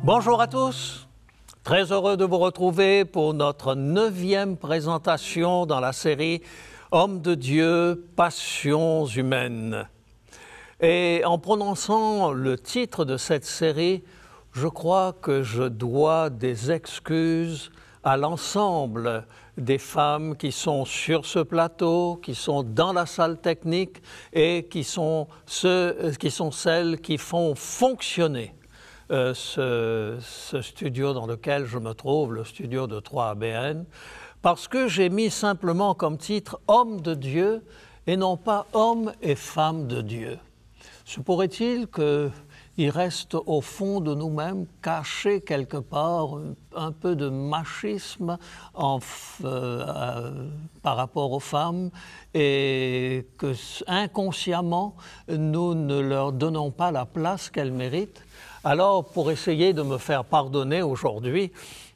Bonjour à tous, très heureux de vous retrouver pour notre 9e présentation dans la série Hommes de Dieu, passions humaines. Et en prononçant le titre de cette série, je crois que je dois des excuses à l'ensemble des femmes qui sont sur ce plateau, qui sont dans la salle technique et qui sont celles qui font fonctionner ce studio dans lequel je me trouve, le studio de 3ABN, parce que j'ai mis simplement comme titre « Hommes de Dieu » et non pas « Hommes et femmes de Dieu ». Se pourrait-il qu'il reste au fond de nous-mêmes, caché quelque part, un peu de machisme par rapport aux femmes et que inconsciemment, nous ne leur donnons pas la place qu'elles méritent. Alors, pour essayer de me faire pardonner aujourd'hui,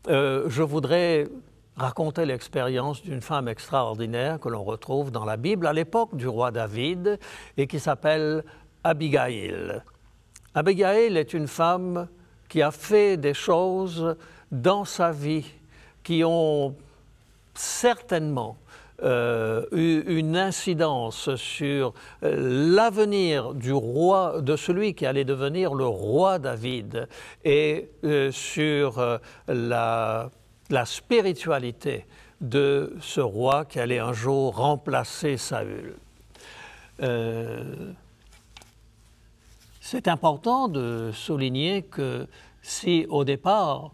je voudrais raconter l'expérience d'une femme extraordinaire que l'on retrouve dans la Bible à l'époque du roi David et qui s'appelle Abigail. Abigail est une femme qui a fait des choses dans sa vie qui ont certainement eu une incidence sur l'avenir du roi, de celui qui allait devenir le roi David, et sur la spiritualité de ce roi qui allait un jour remplacer Saül. C'est important de souligner que si au départ,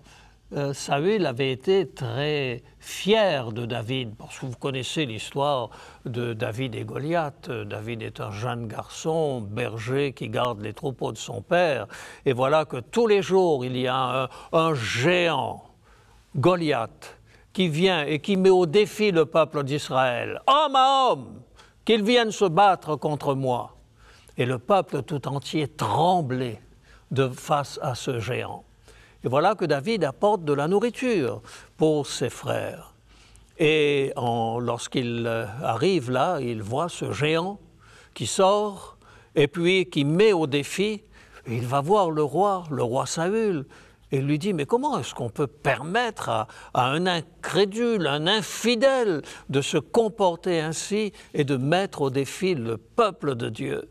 Saül avait été très fier de David, parce que vous connaissez l'histoire de David et Goliath. David est un jeune garçon, berger, qui garde les troupeaux de son père. Et voilà que tous les jours, il y a un géant, Goliath, qui vient et qui met au défi le peuple d'Israël. Homme à homme, qu'ils viennent se battre contre moi. Et le peuple tout entier tremblait face à ce géant. Et voilà que David apporte de la nourriture pour ses frères. Et lorsqu'il arrive là, il voit ce géant qui sort et puis qui met au défi. Et il va voir le roi Saül, et lui dit « Mais comment est-ce qu'on peut permettre à un incrédule, un infidèle de se comporter ainsi et de mettre au défi le peuple de Dieu ?»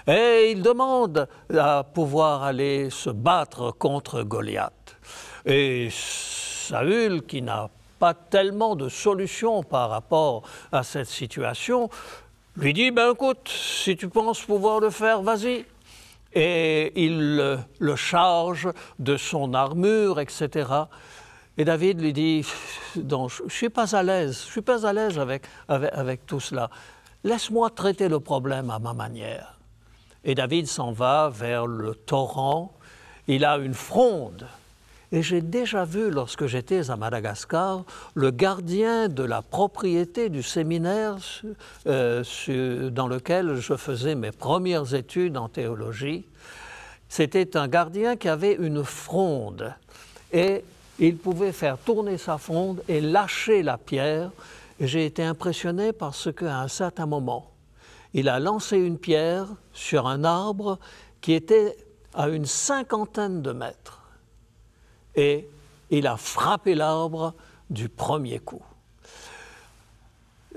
Et il demande à pouvoir aller se battre contre Goliath. Et Saül, qui n'a pas tellement de solution par rapport à cette situation, lui dit « Ben écoute, si tu penses pouvoir le faire, vas-y ». Et il le charge de son armure, etc. Et David lui dit « Je ne suis pas à l'aise, avec tout cela. Laisse-moi traiter le problème à ma manière. » Et David s'en va vers le torrent. Il a une fronde. Et j'ai déjà vu, lorsque j'étais à Madagascar, le gardien de la propriété du séminaire dans lequel je faisais mes premières études en théologie. C'était un gardien qui avait une fronde. Et il pouvait faire tourner sa fronde et lâcher la pierre. Et j'ai été impressionné parce qu'à un certain moment, il a lancé une pierre sur un arbre qui était à une 50aine de mètres. Et il a frappé l'arbre du premier coup.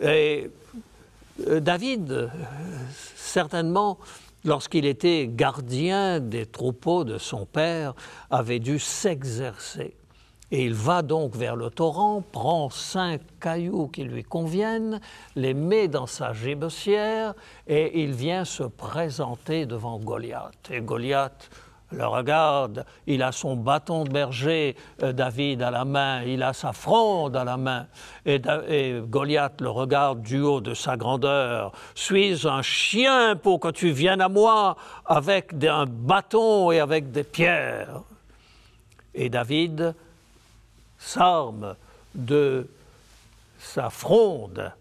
Et David, certainement, lorsqu'il était gardien des troupeaux de son père, avait dû s'exercer. Et il va donc vers le torrent, prend 5 cailloux qui lui conviennent, les met dans sa gibecière et il vient se présenter devant Goliath. Et Goliath le regarde, il a son bâton de berger, David à la main, il a sa fronde à la main. Et Goliath le regarde du haut de sa grandeur. « Suis-je un chien pour que tu viennes à moi avec un bâton et avec des pierres ?» Et David s'arme de sa fronde,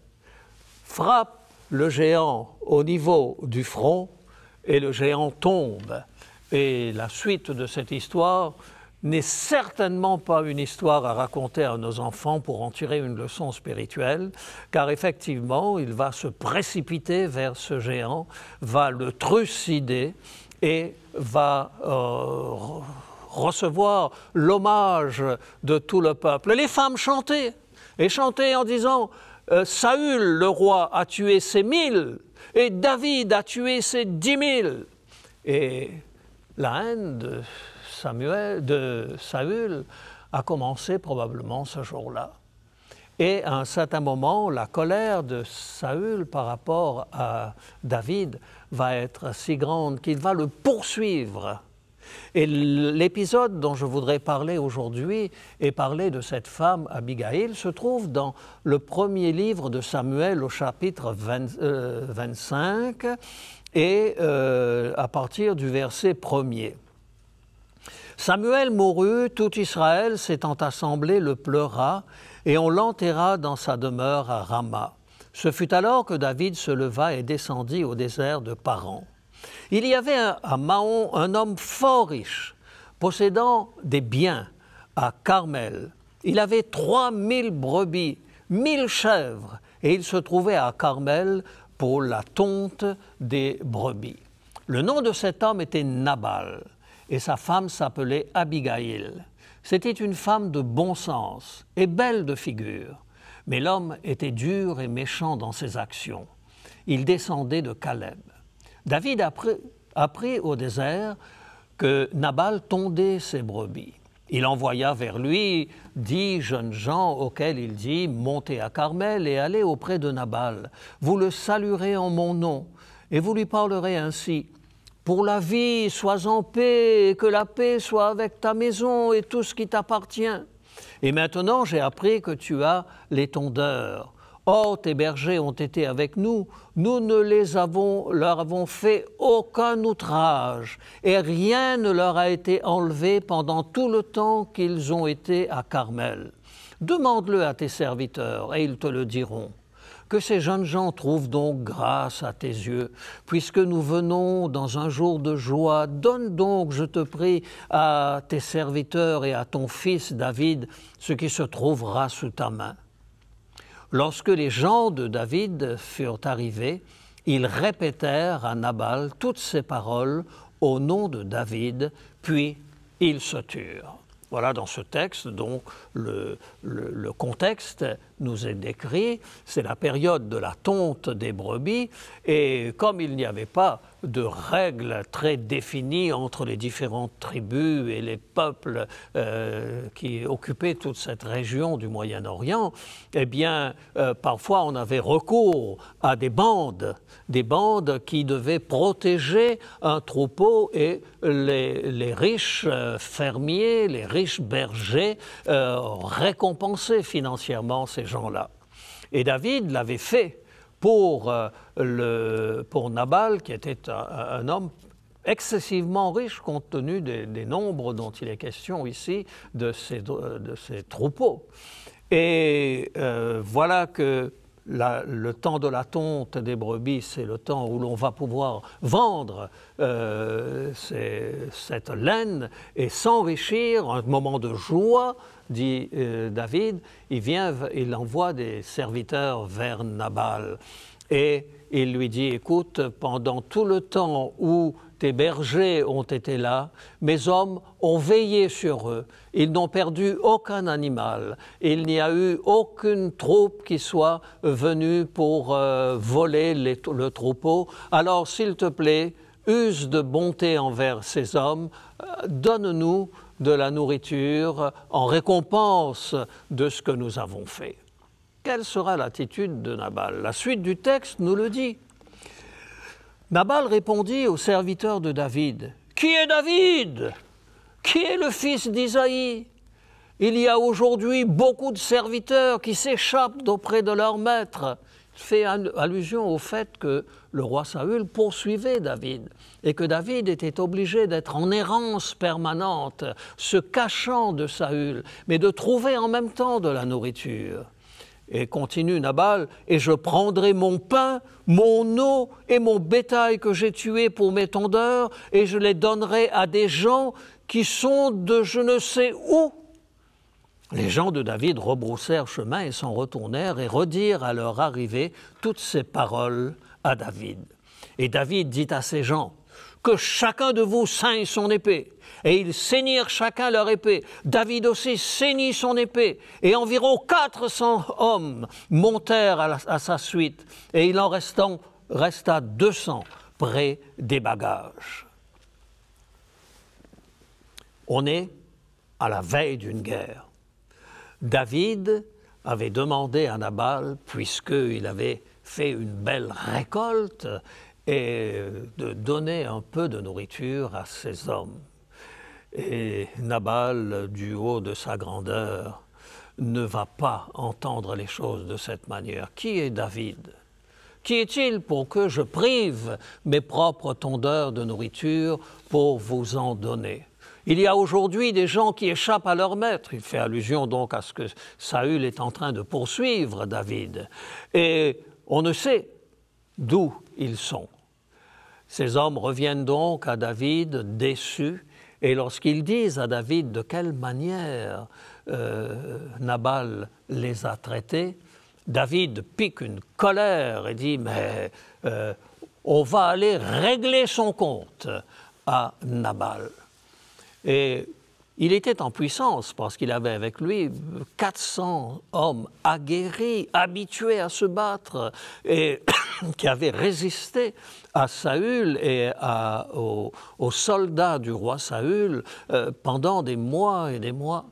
frappe le géant au niveau du front et le géant tombe. Et la suite de cette histoire n'est certainement pas une histoire à raconter à nos enfants pour en tirer une leçon spirituelle, car effectivement, il va se précipiter vers ce géant, va le trucider et va recevoir l'hommage de tout le peuple. Les femmes chantaient, et chantaient en disant Saül, le roi, a tué ses 1000, et David a tué ses 10 000. Et la haine de Saül a commencé probablement ce jour-là. Et à un certain moment, la colère de Saül par rapport à David va être si grande qu'il va le poursuivre. Et l'épisode dont je voudrais parler aujourd'hui et parler de cette femme Abigail se trouve dans le premier livre de Samuel au chapitre 25 et à partir du verset 1er. Samuel mourut, tout Israël s'étant assemblé le pleura, et on l'enterra dans sa demeure à Rama. Ce fut alors que David se leva et descendit au désert de Paran. Il y avait à Maon un homme fort riche, possédant des biens à Carmel. Il avait 3000 brebis, 1000 chèvres, et il se trouvait à Carmel pour la tonte des brebis. Le nom de cet homme était Nabal, et sa femme s'appelait Abigail. C'était une femme de bon sens et belle de figure, mais l'homme était dur et méchant dans ses actions. Il descendait de Caleb. David apprit au désert que Nabal tondait ses brebis. Il envoya vers lui 10 jeunes gens auxquels il dit « Montez à Carmel et allez auprès de Nabal. Vous le saluerez en mon nom et vous lui parlerez ainsi. Pour la vie, sois en paix, et que la paix soit avec ta maison et tout ce qui t'appartient. Et maintenant, j'ai appris que tu as les tondeurs. Or, tes bergers ont été avec nous. Nous ne leur avons fait aucun outrage, et rien ne leur a été enlevé pendant tout le temps qu'ils ont été à Carmel. Demande-le à tes serviteurs, et ils te le diront. Que ces jeunes gens trouvent donc grâce à tes yeux, puisque nous venons dans un jour de joie. Donne donc, je te prie, à tes serviteurs et à ton fils David ce qui se trouvera sous ta main. » Lorsque les gens de David furent arrivés, ils répétèrent à Nabal toutes ces paroles au nom de David, puis ils se turent. Voilà, dans ce texte, donc, le contexte nous est décrit, c'est la période de la tonte des brebis, et comme il n'y avait pas de règles très définies entre les différentes tribus et les peuples qui occupaient toute cette région du Moyen-Orient, eh bien, parfois on avait recours à des bandes qui devaient protéger un troupeau, et les riches fermiers, les riches bergers récompensaient financièrement ces gens-là. Et David l'avait fait pour Nabal, qui était un homme excessivement riche compte tenu des nombres dont il est question ici, de ces troupeaux. Et voilà que le temps de la tonte des brebis, c'est le temps où l'on va pouvoir vendre cette laine et s'enrichir, un moment de joie, dit David. Il envoie des serviteurs vers Nabal et il lui dit « Écoute, pendant tout le temps où tes bergers ont été là, mes hommes ont veillé sur eux. Ils n'ont perdu aucun animal. Il n'y a eu aucune troupe qui soit venue pour voler le troupeau. Alors, s'il te plaît, use de bonté envers ces hommes. Donne-nous de la nourriture en récompense de ce que nous avons fait. » Quelle sera l'attitude de Nabal? La suite du texte nous le dit. Nabal répondit aux serviteurs de David, « Qui est David? Qui est le fils d'Isaïe? Il y a aujourd'hui beaucoup de serviteurs qui s'échappent d'auprès de leur maître. » Il fait allusion au fait que le roi Saül poursuivait David et que David était obligé d'être en errance permanente, se cachant de Saül, mais de trouver en même temps de la nourriture. Et continue Nabal, « Et je prendrai mon pain, mon eau et mon bétail que j'ai tué pour mes tondeurs, et je les donnerai à des gens qui sont de je ne sais où. » Les gens de David rebroussèrent chemin et s'en retournèrent et redirent à leur arrivée toutes ces paroles à David. Et David dit à ces gens, « que chacun de vous ceigne son épée. Et ils ceignirent chacun leur épée. David aussi ceignit son épée. Et environ 400 hommes montèrent à sa suite. Et il en resta 200 près des bagages. On est à la veille d'une guerre. David avait demandé à Nabal, puisqu'il avait fait une belle récolte, et de donner un peu de nourriture à ses hommes. Et Nabal, du haut de sa grandeur, ne va pas entendre les choses de cette manière. Qui est David? Qui est-il pour que je prive mes propres tondeurs de nourriture pour vous en donner? Il y a aujourd'hui des gens qui échappent à leur maître. Il fait allusion donc à ce que Saül est en train de poursuivre David. Et on ne sait d'où ils sont. Ces hommes reviennent donc à David déçus. Et lorsqu'ils disent à David de quelle manière Nabal les a traités, David pique une colère et dit « mais on va aller régler son compte à Nabal ». Et il était en puissance parce qu'il avait avec lui 400 hommes aguerris, habitués à se battre et qui avaient résisté à Saül et aux soldats du roi Saül pendant des mois et des mois.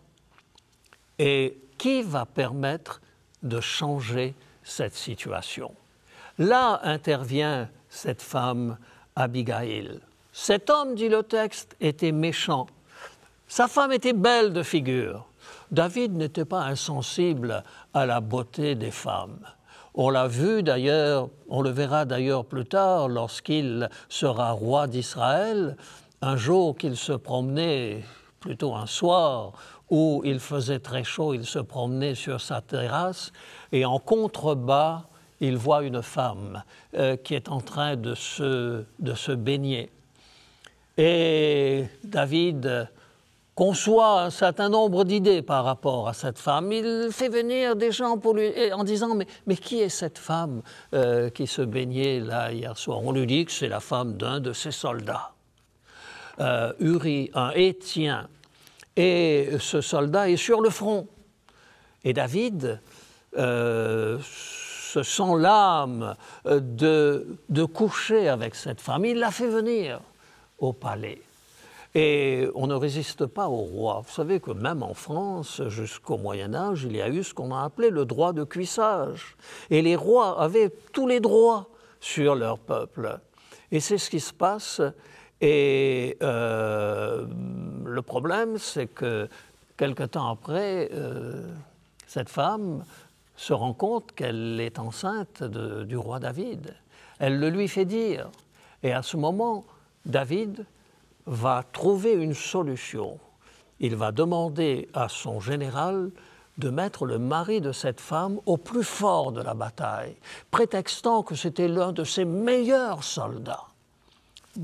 Et qui va permettre de changer cette situation? Là intervient cette femme Abigail. Cet homme, dit le texte, était méchant. Sa femme était belle de figure. David n'était pas insensible à la beauté des femmes. On l'a vu d'ailleurs, on le verra d'ailleurs plus tard lorsqu'il sera roi d'Israël, un jour qu'il se promenait, plutôt un soir, où il faisait très chaud, il se promenait sur sa terrasse et en contrebas, il voit une femme qui est en train de se baigner. Et David conçoit un certain nombre d'idées par rapport à cette femme. Il fait venir des gens pour lui, en disant mais qui est cette femme qui se baignait là hier soir? On lui dit que c'est la femme d'un de ses soldats, Uri, un Héthien. Et ce soldat est sur le front. Et David se sent l'âme de coucher avec cette femme. Il l'a fait venir au palais. Et on ne résiste pas au roi. Vous savez que même en France, jusqu'au Moyen-Âge, il y a eu ce qu'on a appelé le droit de cuissage. Et les rois avaient tous les droits sur leur peuple. Et c'est ce qui se passe. Et le problème, c'est que quelque temps après, cette femme se rend compte qu'elle est enceinte du roi David. Elle le lui fait dire. Et à ce moment, David va trouver une solution. Il va demander à son général de mettre le mari de cette femme au plus fort de la bataille, prétextant que c'était l'un de ses meilleurs soldats.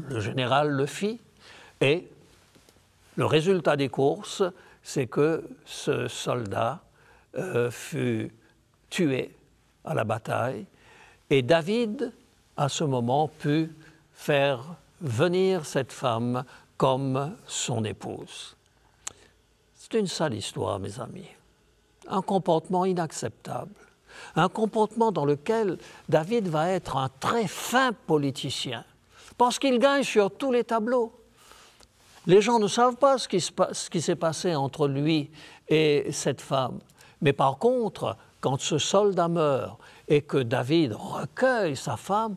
Le général le fit et le résultat des courses, c'est que ce soldat fut tué à la bataille et David, à ce moment, put faire venir cette femme comme son épouse. C'est une sale histoire, mes amis. Un comportement inacceptable. Un comportement dans lequel David va être un très fin politicien. Parce qu'il gagne sur tous les tableaux. Les gens ne savent pas ce qui s'est passé entre lui et cette femme. Mais par contre, quand ce soldat meurt et que David recueille sa femme,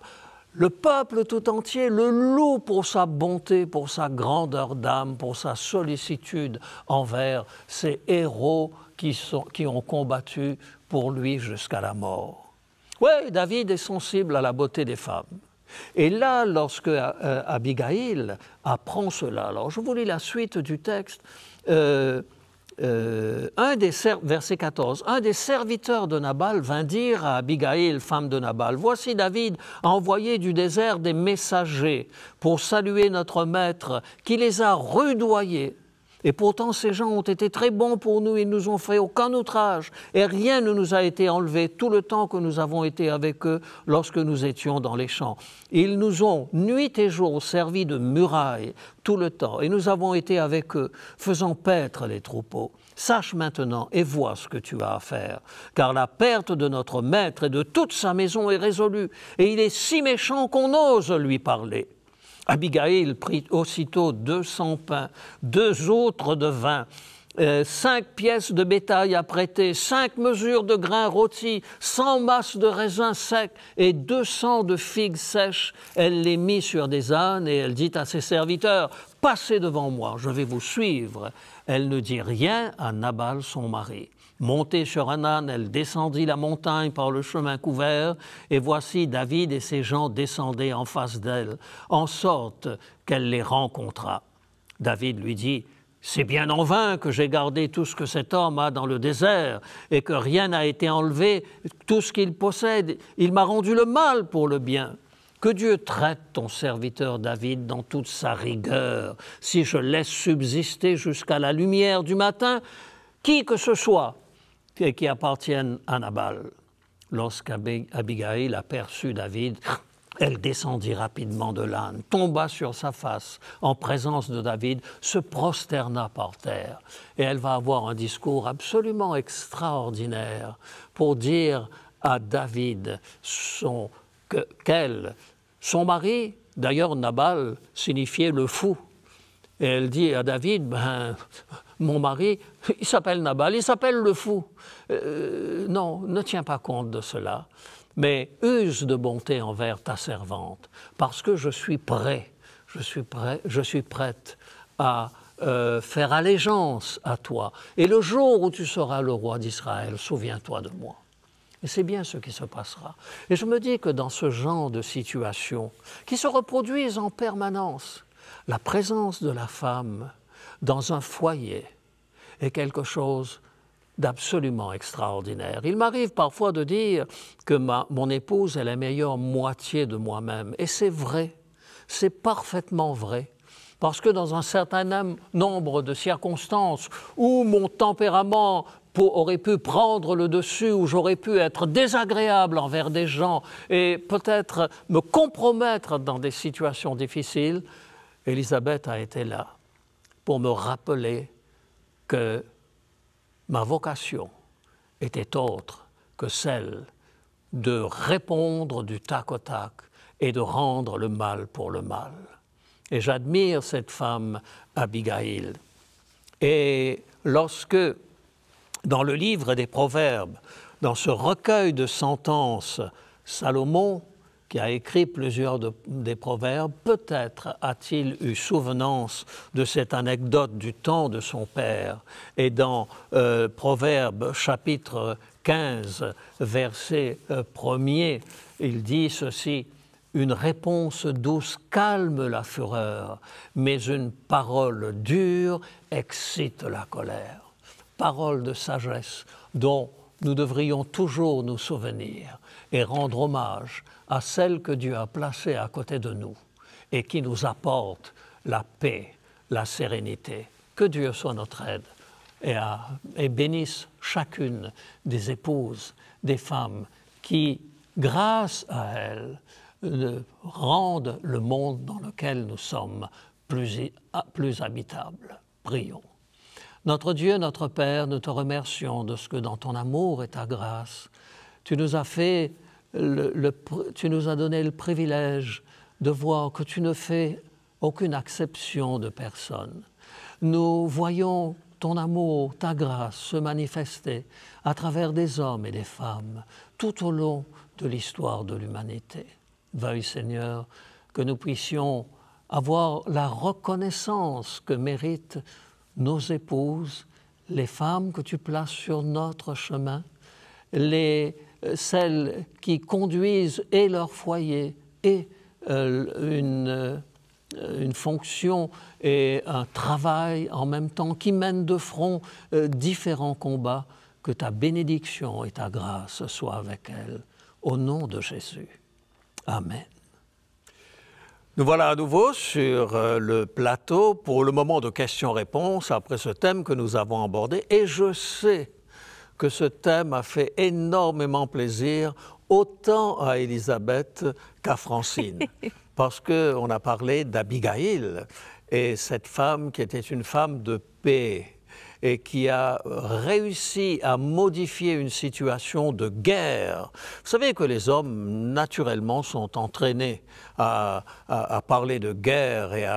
le peuple tout entier le loue pour sa bonté, pour sa grandeur d'âme, pour sa sollicitude envers ces héros qui ont combattu pour lui jusqu'à la mort. Oui, David est sensible à la beauté des femmes. Et là, lorsque Abigail apprend cela, alors je vous lis la suite du texte, verset 14, un des serviteurs de Nabal vint dire à Abigail, femme de Nabal, « Voici David a envoyé du désert des messagers pour saluer notre maître, qui les a rudoyés. Et pourtant, ces gens ont été très bons pour nous, ils ne nous ont fait aucun outrage, et rien ne nous a été enlevé tout le temps que nous avons été avec eux lorsque nous étions dans les champs. Ils nous ont nuit et jour servi de muraille tout le temps, et nous avons été avec eux, faisant paître les troupeaux. Sache maintenant et vois ce que tu as à faire, car la perte de notre maître et de toute sa maison est résolue, et il est si méchant qu'on ose lui parler. Abigail prit aussitôt 200 pains, 2 autres de vin, 5 pièces de bétail à prêter, 5 mesures de grains rôtis, 100 masses de raisins secs et 200 de figues sèches. Elle les mit sur des ânes et elle dit à ses serviteurs, « Passez devant moi, je vais vous suivre. » Elle ne dit rien à Nabal, son mari. Montée sur un âne, elle descendit la montagne par le chemin couvert, et voici David et ses gens descendaient en face d'elle, en sorte qu'elle les rencontra. David lui dit, « C'est bien en vain que j'ai gardé tout ce que cet homme a dans le désert, et que rien n'a été enlevé, tout ce qu'il possède. Il m'a rendu le mal pour le bien. Que Dieu traite ton serviteur David dans toute sa rigueur, si je laisse subsister jusqu'à la lumière du matin qui que ce soit, et qui appartiennent à Nabal. » Lorsqu'Abigail aperçut David, elle descendit rapidement de l'âne, tomba sur sa face en présence de David, se prosterna par terre. Et elle va avoir un discours absolument extraordinaire pour dire à David son mari, d'ailleurs Nabal signifiait le fou. Et elle dit à David, ben, mon mari, il s'appelle Nabal, il s'appelle le fou. Non, ne tiens pas compte de cela, mais use de bonté envers ta servante, parce que je suis prête à faire allégeance à toi. Et le jour où tu seras le roi d'Israël, souviens-toi de moi. Et c'est bien ce qui se passera. Et je me dis que dans ce genre de situations qui se reproduisent en permanence, la présence de la femme dans un foyer est quelque chose d'absolument extraordinaire. Il m'arrive parfois de dire que mon épouse est la meilleure moitié de moi-même. Et c'est vrai, c'est parfaitement vrai. Parce que dans un certain nombre de circonstances où mon tempérament aurait pu prendre le dessus, où j'aurais pu être désagréable envers des gens et peut-être me compromettre dans des situations difficiles, Élisabeth a été là pour me rappeler que ma vocation était autre que celle de répondre du tac au tac et de rendre le mal pour le mal. Et j'admire cette femme Abigail. Et lorsque, dans le livre des Proverbes, dans ce recueil de sentences, Salomon, qui a écrit plusieurs des proverbes, peut-être a-t-il eu souvenance de cette anecdote du temps de son père. Et dans Proverbes chapitre 15, verset 1er, il dit ceci, « Une réponse douce calme la fureur, mais une parole dure excite la colère. » Parole de sagesse dont nous devrions toujours nous souvenir et rendre hommage à celle que Dieu a placée à côté de nous et qui nous apporte la paix, la sérénité. Que Dieu soit notre aide et bénisse chacune des épouses, des femmes qui, grâce à elles, rendent le monde dans lequel nous sommes plus habitable. Prions. Notre Dieu, notre Père, nous te remercions de ce que dans ton amour et ta grâce, tu nous as tu nous as donné le privilège de voir que tu ne fais aucune exception de personne. Nous voyons ton amour, ta grâce se manifester à travers des hommes et des femmes tout au long de l'histoire de l'humanité. Veuille, Seigneur, que nous puissions avoir la reconnaissance que méritent nos épouses, les femmes que tu places sur notre chemin, celles qui conduisent et leur foyer et une fonction et un travail en même temps, qui mènent de front différents combats, que ta bénédiction et ta grâce soient avec elles. Au nom de Jésus. Amen. Nous voilà à nouveau sur le plateau pour le moment de questions-réponses après ce thème que nous avons abordé. Et je sais que ce thème a fait énormément plaisir autant à Élisabeth qu'à Francine. Parce qu'on a parlé d'Abigail et cette femme qui était une femme de paix et qui a réussi à modifier une situation de guerre. Vous savez que les hommes, naturellement, sont entraînés à parler de guerre et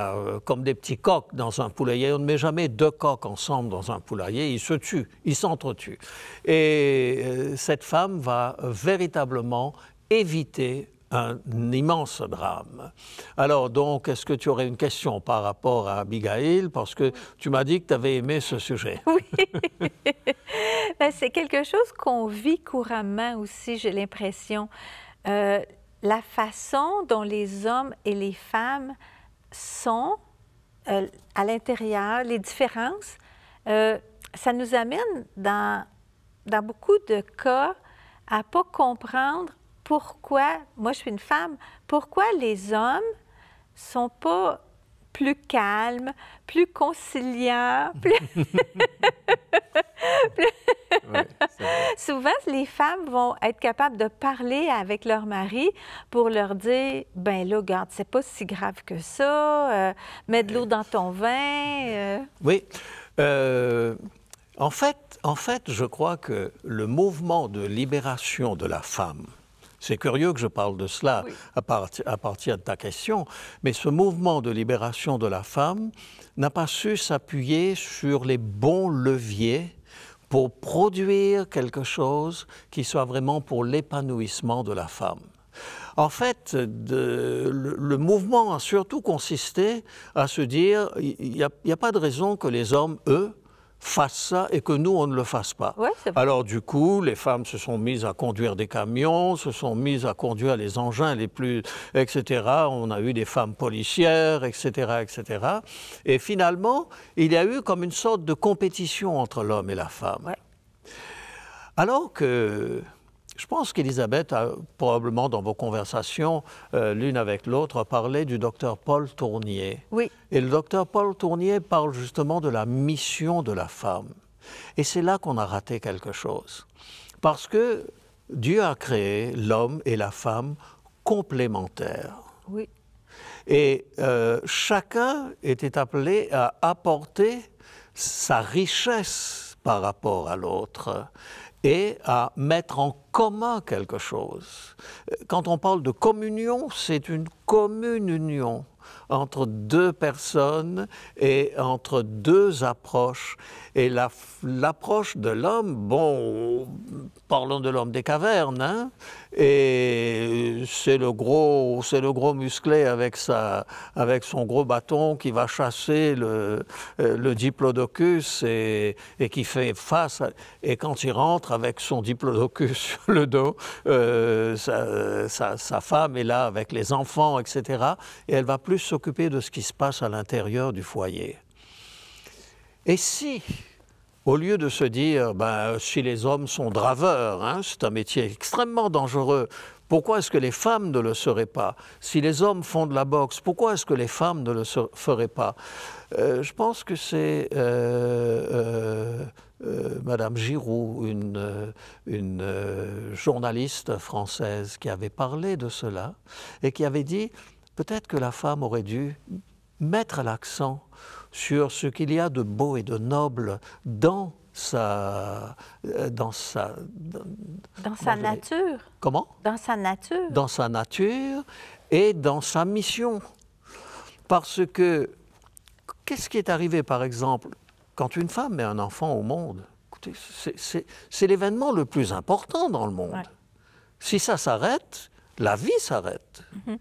comme des petits coqs dans un poulailler. On ne met jamais deux coqs ensemble dans un poulailler, ils se tuent, ils s'entretuent. Et cette femme va véritablement éviter un immense drame. Alors donc, est-ce que tu aurais une question par rapport à Abigail? Parce que tu m'as dit que tu avais aimé ce sujet. Oui. Ben, c'est quelque chose qu'on vit couramment aussi, j'ai l'impression. La façon dont les hommes et les femmes sont à l'intérieur, les différences, ça nous amène dans beaucoup de cas à ne pas comprendre pourquoi, moi je suis une femme, pourquoi les hommes sont pas plus calmes, plus conciliants, plus... Ouais, Souvent, les femmes vont être capables de parler avec leur mari pour leur dire, ben là, regarde, c'est pas si grave que ça, mets de l'eau dans ton vin. Oui. En fait, je crois que le mouvement de libération de la femme, c'est curieux que je parle de cela oui. à partir de ta question, mais ce mouvement de libération de la femme n'a pas su s'appuyer sur les bons leviers pour produire quelque chose qui soit vraiment pour l'épanouissement de la femme. En fait, le mouvement a surtout consisté à se dire il n'y a pas de raison que les hommes, eux, fassent ça et que nous, on ne le fasse pas. Ouais, alors du coup, les femmes se sont mises à conduire des camions, se sont mises à conduire les engins les plus, etc. On a eu des femmes policières, etc., etc. Et finalement, il y a eu comme une sorte de compétition entre l'homme et la femme. Ouais. Alors que... Je pense qu'Élisabeth a probablement dans vos conversations, l'une avec l'autre, parlé du docteur Paul Tournier. Oui. Et le docteur Paul Tournier parle justement de la mission de la femme. Et c'est là qu'on a raté quelque chose. Parce que Dieu a créé l'homme et la femme complémentaires. Oui. Et chacun était appelé à apporter sa richesse par rapport à l'autre et à mettre en commun quelque chose. Quand on parle de communion, c'est une commune union entre deux personnes et entre deux approches. Et l'approche de l'homme, bon, parlons de l'homme des cavernes, hein, et c'est le gros musclé avec son gros bâton qui va chasser le diplodocus et qui fait face, et quand il rentre avec son diplodocus sur le dos, sa femme est là avec les enfants, etc. Et elle va plus s'occuper de ce qui se passe à l'intérieur du foyer. Et si, au lieu de se dire, si les hommes sont draveurs, hein, c'est un métier extrêmement dangereux, pourquoi est-ce que les femmes ne le seraient pas? Si les hommes font de la boxe, pourquoi est-ce que les femmes ne le feraient pas? Je pense que c'est Madame Giroux, une journaliste française qui avait parlé de cela et qui avait dit peut-être que la femme aurait dû mettre l'accent sur ce qu'il y a de beau et de noble dans sa nature. Comment? Dans sa nature. Dans sa nature et dans sa mission. Parce que, qu'est-ce qui est arrivé, par exemple, quand une femme met un enfant au monde? Écoutez, c'est l'événement le plus important dans le monde. Ouais. Si ça s'arrête, la vie s'arrête. Mm-hmm.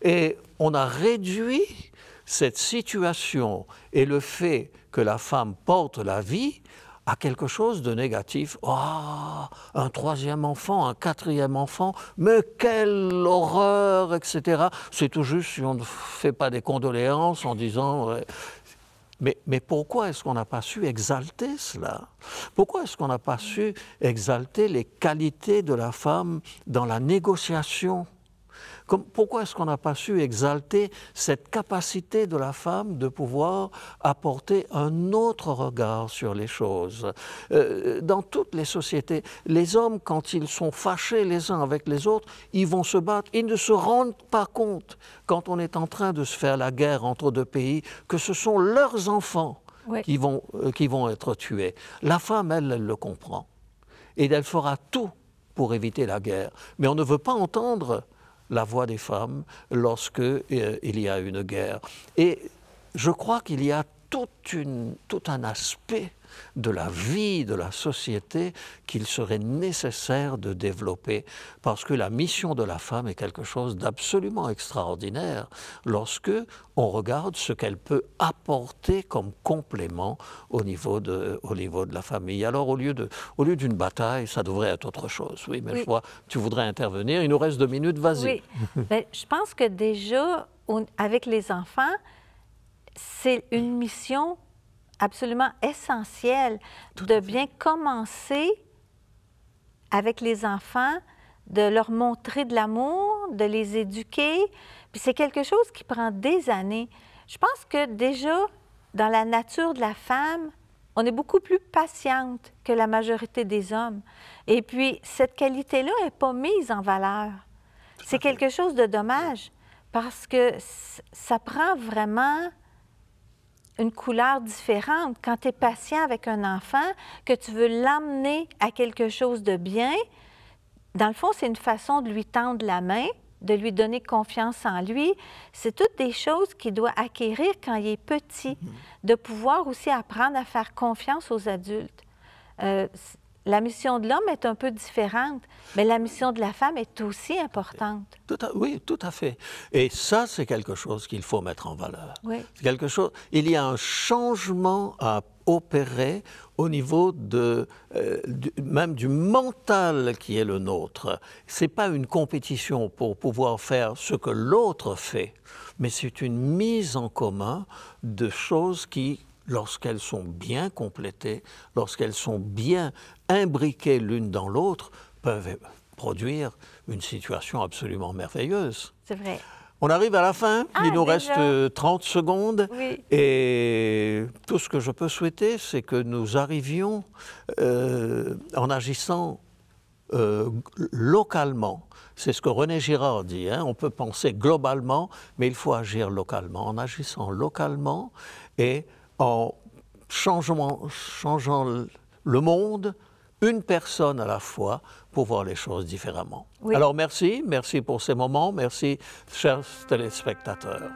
Et on a réduit cette situation et le fait que la femme porte la vie à quelque chose de négatif. Oh, un troisième enfant, un quatrième enfant, mais quelle horreur, etc. C'est tout juste si on ne fait pas des condoléances en disant... Mais pourquoi est-ce qu'on n'a pas su exalter cela? Pourquoi est-ce qu'on n'a pas su exalter les qualités de la femme dans la négociation? Pourquoi est-ce qu'on n'a pas su exalter cette capacité de la femme de pouvoir apporter un autre regard sur les choses? Dans toutes les sociétés, les hommes, quand ils sont fâchés les uns avec les autres, ils vont se battre. Ils ne se rendent pas compte, quand on est en train de se faire la guerre entre deux pays, que ce sont leurs enfants qui vont être tués. La femme, elle le comprend. Et elle fera tout pour éviter la guerre. Mais on ne veut pas entendre la voix des femmes lorsque il y a une guerre. Et je crois qu'il y a tout un aspect de la vie, de la société, qu'il serait nécessaire de développer, parce que la mission de la femme est quelque chose d'absolument extraordinaire lorsque on regarde ce qu'elle peut apporter comme complément au niveau de la famille. Alors au lieu d'une bataille, ça devrait être autre chose. Oui, mais je vois, tu voudrais intervenir. Il nous reste 2 minutes, vas-y. Oui. Bien, je pense que déjà, avec les enfants, c'est une mission absolument essentiel de bien commencer avec les enfants, de leur montrer de l'amour, de les éduquer. Puis c'est quelque chose qui prend des années. Je pense que déjà, dans la nature de la femme, on est beaucoup plus patiente que la majorité des hommes. Et puis, cette qualité-là n'est pas mise en valeur. C'est quelque chose de dommage parce que ça prend vraiment une couleur différente. Quand tu es patient avec un enfant, que tu veux l'emmener à quelque chose de bien, dans le fond, c'est une façon de lui tendre la main, de lui donner confiance en lui. C'est toutes des choses qu'il doit acquérir quand il est petit, de pouvoir aussi apprendre à faire confiance aux adultes. La mission de l'homme est un peu différente, mais la mission de la femme est aussi importante. Oui, tout à fait. Et ça, c'est quelque chose qu'il faut mettre en valeur. Oui. C'est quelque chose. Il y a un changement à opérer au niveau même du mental qui est le nôtre. Ce n'est pas une compétition pour pouvoir faire ce que l'autre fait, mais c'est une mise en commun de choses qui, lorsqu'elles sont bien complétées, lorsqu'elles sont bien imbriquées l'une dans l'autre, peuvent produire une situation absolument merveilleuse. C'est vrai. On arrive à la fin, il nous déjà reste 30 secondes. Oui. Et tout ce que je peux souhaiter, c'est que nous arrivions, en agissant localement. C'est ce que René Girard dit, hein, on peut penser globalement, mais il faut agir localement. En agissant localement et en changeant le monde, une personne à la fois, pour voir les choses différemment. Oui. Alors merci pour ces moments, merci chers téléspectateurs.